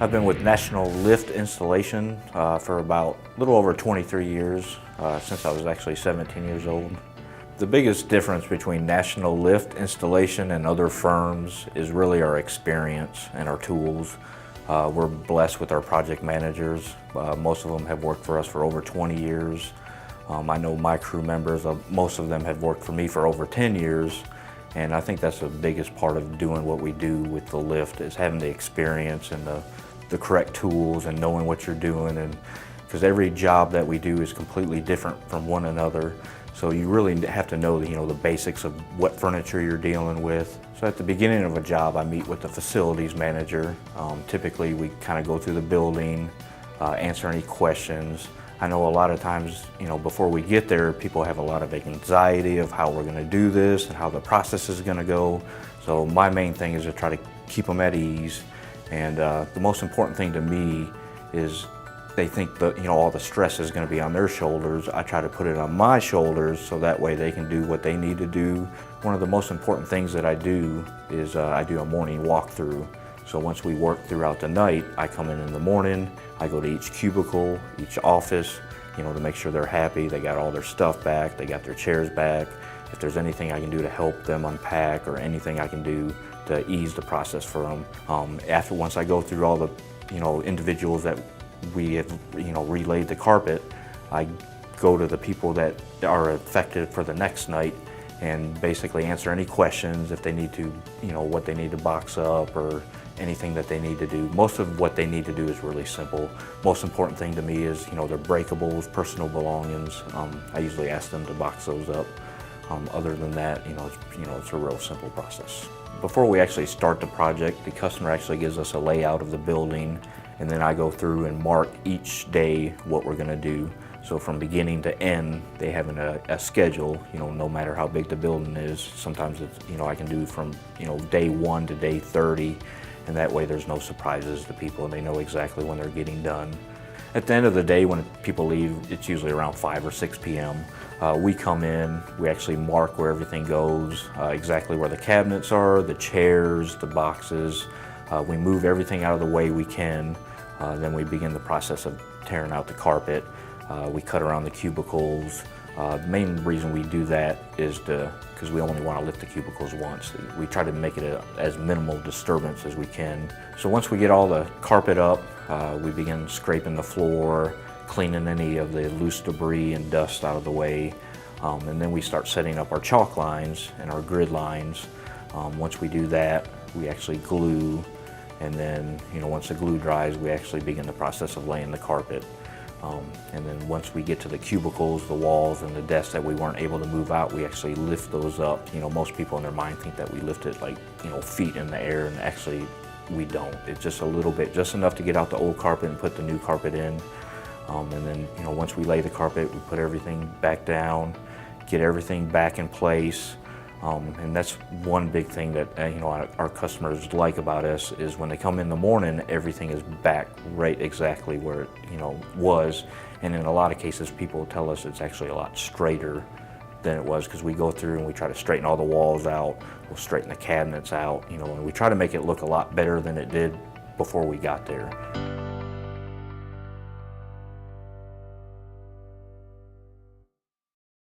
I've been with National Lift Installation for about a little over 23 years, since I was actually 17 years old. The biggest difference between National Lift Installation and other firms is really our experience and our tools. We're blessed with our project managers. Most of them have worked for us for over 20 years. I know my crew members, most of them have worked for me for over 10 years. And I think that's the biggest part of doing what we do with the lift is having the experience and the correct tools and knowing what you're doing. And because every job that we do is completely different from one another. So you really have to know the basics of what furniture you're dealing with. So at the beginning of a job, I meet with the facilities manager. Typically we kind of go through the building, answer any questions. I know a lot of times, before we get there, people have a lot of anxiety of how we're going to do this and how the process is going to go. So my main thing is to try to keep them at ease. And the most important thing to me is they think that all the stress is going to be on their shoulders. I try to put it on my shoulders so that way they can do what they need to do. One of the most important things that I do is I do a morning walkthrough. So once we work throughout the night, I come in the morning, I go to each cubicle, each office, to make sure they're happy, they got all their stuff back, they got their chairs back. If there's anything I can do to help them unpack or anything I can do to ease the process for them. Once I go through all the individuals that we have relayed the carpet, I go to the people that are affected for the next night and basically answer any questions if they need to, what they need to box up or anything that they need to do. Most of what they need to do is really simple. Most important thing to me is their breakables, personal belongings. I usually ask them to box those up. Other than that, it's a real simple process. Before we actually start the project, the customer actually gives us a layout of the building, and then I go through and mark each day what we're going to do. So from beginning to end, they have a schedule, no matter how big the building is. Sometimes it's, I can do from, day 1 to day 30, and that way there's no surprises to people and they know exactly when they're getting done. At the end of the day, when people leave, it's usually around 5 or 6 p.m. We come in, we actually mark where everything goes, exactly where the cabinets are, the chairs, the boxes. We move everything out of the way we can. Then we begin the process of tearing out the carpet. We cut around the cubicles. The main reason we do that is because we only want to lift the cubicles once. We try to make it as minimal disturbance as we can. So once we get all the carpet up, we begin scraping the floor, cleaning any of the loose debris and dust out of the way. And then we start setting up our chalk lines and our grid lines. Once we do that, we actually glue. And then, once the glue dries, we actually begin the process of laying the carpet. And then once we get to the cubicles, the walls, and the desks that we weren't able to move out, we actually lift those up. Most people in their mind think that we lift it like, feet in the air, and actually we don't. It's just a little bit, just enough to get out the old carpet and put the new carpet in. And then, once we lay the carpet, we put everything back down, get everything back in place. And that's one big thing that our customers like about us is when they come in the morning, everything is back right exactly where it was. And in a lot of cases, people tell us it's actually a lot straighter than it was because we go through and we try to straighten all the walls out, we'll straighten the cabinets out, and we try to make it look a lot better than it did before we got there.